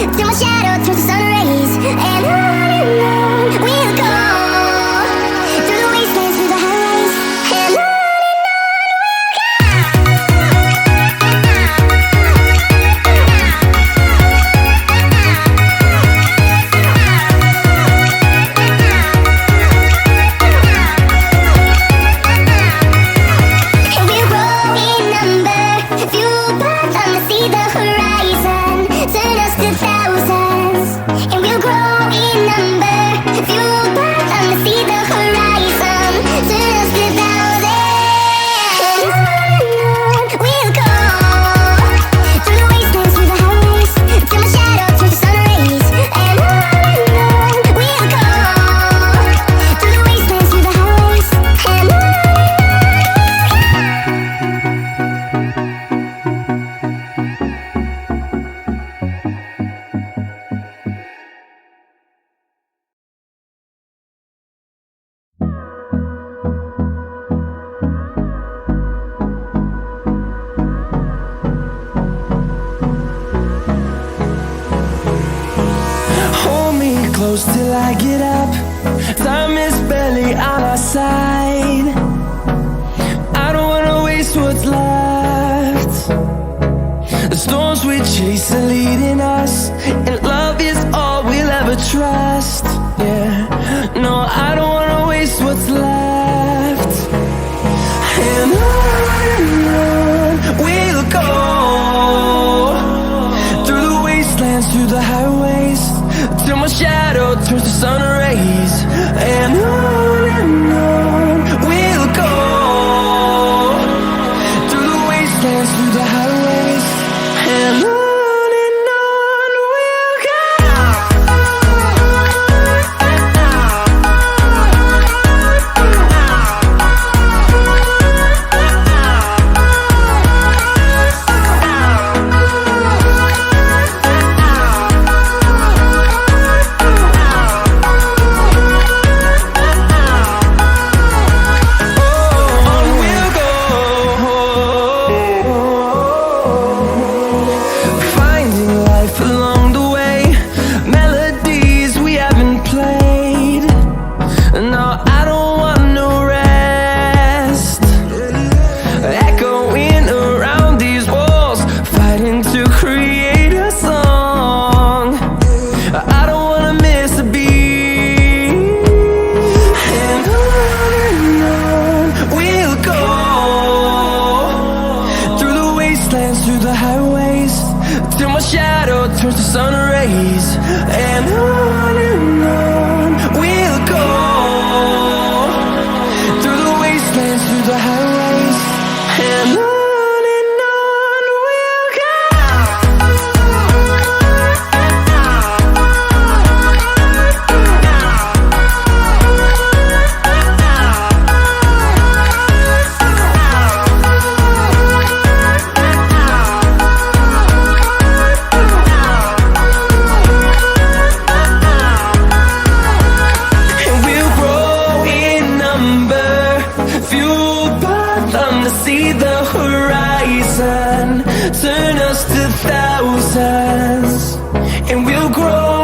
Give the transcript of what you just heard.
till my shadow turns to sun rays. And on we'll go, through the wastelands, through the highways. And on. Close till I get up. Time is barely on our side. I don't wanna waste what's left. The storms we chase are leading us, and love is all we'll ever trust. Yeah, no, I don't wanna waste what's left. And on we'll go, through the wastelands, through the highways, till my shadow turns to sun rays. And on we'll go, through the wastelands, through the highways. And on we'll go. Through the highways, till my shadow turns to sun rays. And on we'll go, through the wastelands, through the highways. And on we'll go. See the horizon turn us to thousands, and we'll grow